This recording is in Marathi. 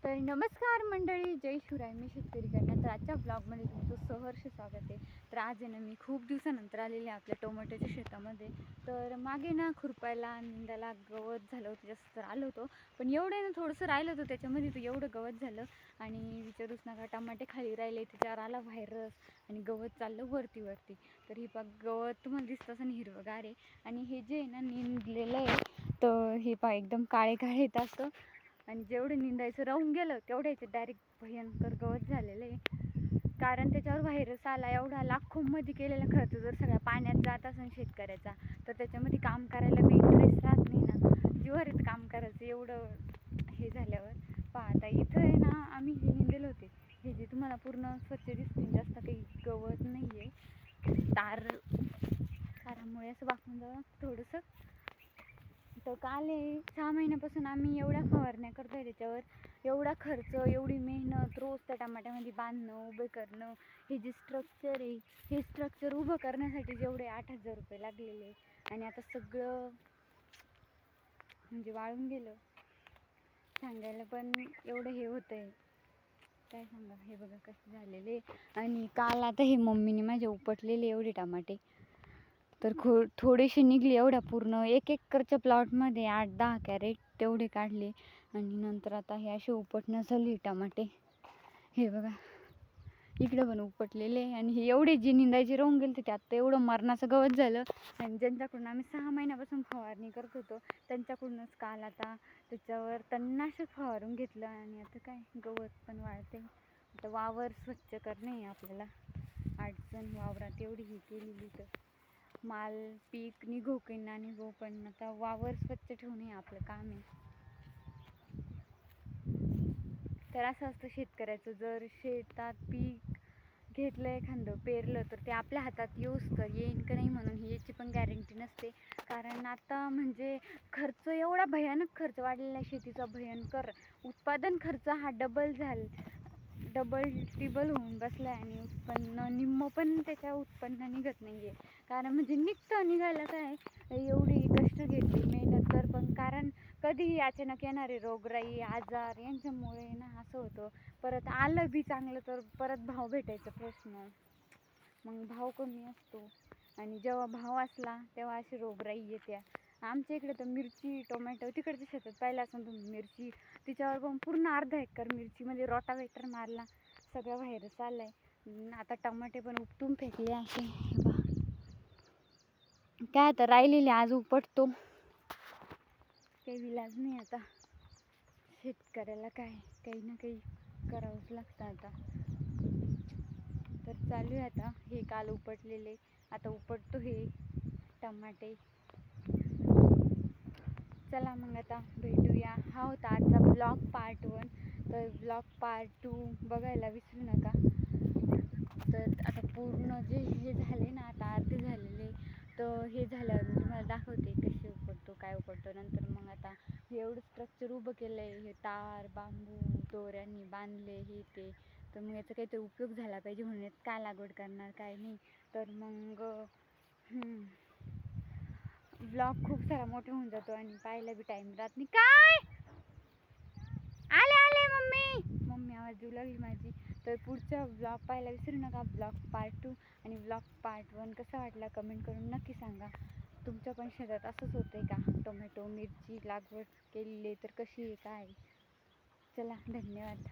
तर नमस्कार मंडळी, जय शिवराय. मी शेतकरी कन्या. तर आजच्या ब्लॉगमध्ये तुमचं सहर्ष स्वागत आहे. तर आज आहे ना, मी खूप दिवसानंतर आलेले आहे आपल्या टोमॅटोच्या शेतामध्ये. तर मागे ना खुरपायला निंदायला गवत झालं होतं, जास्त तर आलं होतं, पण एवढं ना थोडंसं राहिलं होतं त्याच्यामध्ये, तर एवढं गवत झालं आणि विचारूच नका. टमाटे खाली राहिले, त्याच्यावर आला व्हायरस आणि गवत चाललं वरती वरती. तर हे पा गवत तुम्हाला दिसतं असं हिरवंगार आहे आणि हे जे आहे ना निंदलेलं आहे, तर हे पा एकदम काळे काळे येत असतं आणि जेवढं निंदायचं राहून गेलं तेवढ्याचे डायरेक्ट भयंकर गवत झालेलं आहे. कारण त्याच्यावर व्हायरस आला. एवढा लाखोंमध्ये केलेला खर्च जर सगळ्या पाण्यात जात असेल शेतकऱ्याचा, तर त्याच्यामध्ये काम करायला बी इंटरेस्ट राहत नाही ना. जीवावर काम करायचं एवढं हे झाल्यावर. पाहता इथं आहे ना, आम्ही हे निंदेल होते, हे जे तुम्हाला पूर्ण स्वच्छ दिसतील, जास्त काही गवत नाही आहे. तारामुळे असं वाकून जावं थोडंसं. तर काल 6 महिन्यापासून आम्ही एवढ्या फवारण्या करतोय त्याच्यावर, एवढा खर्च, एवढी मेहनत, रोज त्या टमाट्यामध्ये बांधणं, उभे करणं. हे जे स्ट्रक्चर आहे, हे स्ट्रक्चर उभं करण्यासाठी जेवढे 8,000 रुपये लागलेले, आणि आता सगळं म्हणजे वाळून गेलं. सांगायला पण एवढं हे होतंय, काय सांगा. हे बघा कसे झालेले. आणि काल आता हे मम्मीने माझ्या उपटलेले एवढे टमाटे, तर थोडेसे निघले. एवढ्या पूर्ण 1 एकरच्या प्लॉटमध्ये 8-10 कॅरेट तेवढे काढले. आणि नंतर आता हे असे उपटणं झाले टमाटे. हे बघा इकडं पण उपटलेले. आणि हे एवढे जे निंदायचे राहून गेले ते आता एवढं मरणाचं गवत झालं. आणि ज्यांच्याकडून आम्ही 6 महिन्यापासून फवारणी करत होतो, त्यांच्याकडूनच काल आता त्याच्यावर तणनाशक फवारून घेतलं. आणि आता काय गवत पण वाळते. आता वावर स्वच्छ करणे आहे आपल्याला अडचण. वावरात एवढी ही केलेली, तर माल पीक निघो की ना निघो, पण आता वावर स्वच्छ ठेवणे आपलं काम आहे. तर असं असतं शेतकऱ्याचं, जर शेतात पीक घेतलं, एखादं पेरलं, तर ते आपल्या हातात येऊच तर येईन का नाही म्हणून याची पण गॅरंटी नसते. कारण आता म्हणजे खर्च एवढा भयानक खर्च वाढलेला आहे शेतीचा, भयंकर. उत्पादन खर्च हा डबल टिबल होऊन बसला आहे. आणि उत्पन्न निम्म पण त्याच्या उत्पन्न निघत नाही आहे. कारण म्हणजे निघायला काय, एवढी कष्ट घेतली, मेहनत कर, पण कारण कधीही अचानक येणारे रोगराई, आजार यांच्यामुळे ना असं होतं. परत आलं बी चांगलं तर परत भाव भेटायचा प्रश्न, मग भाव कमी असतो. आणि जेव्हा भाव असला तेव्हा अशी रोगराई येत्या. आमच्या इकडे तर मिरची, टोमॅटो, तिकडच्या शेतात पाहिलं असं तुम्ही मिरची, तिच्यावर पण पूर्ण अर्धा एकर मिरचीमध्ये रोटावेटर मारला, सगळं व्हायरस आलाय. आता टमाटे पण उपटून फेकले असे. काय आता राहिलेले आज उपटतो, काही विलाज नाही. आता शेतकऱ्याला काय काही ना काही करावंच लागतं आता. तर चालू आहे आता. हे काल उपटलेले, आता उपटतो हे टमाटे. चला मग आता भेटूया. हा होता आजचा ब्लॉग पार्ट 1. तर ब्लॉग पार्ट 2 बघायला विसरू नका. तर आता पूर्ण जे हे झाले ना, आता अर्धे झालेले, तर हे झाल्यावर मी तुम्हाला दाखवते कसे उपटतो, काय उपटतो. नंतर मग आता हे एवढं स्ट्रक्चर उभं केलं आहे, हे तार बांबू दोऱ्यांनी बांधले, हे ते. तर मग याचा काहीतरी उपयोग झाला पाहिजे, म्हणून यात काय लागवड करणार काय नाही. तर मग ब्लॉग खूप सारा मोठा होऊन जातो आणि पाहायला बी टाईम राहत नाही. काय आले मम्मी आवाज देऊ लागली माझी. तर पुढचा ब्लॉग पाहायला विसरू नका, ब्लॉग पार्ट 2. आणि ब्लॉग पार्ट 1 कसा वाटला कमेंट करून नक्की सांगा. तुमच्या पण शेतात असंच होतंय का? टोमॅटो मिरची लागवड केलेली तर कशी आहे, काय? चला, धन्यवाद.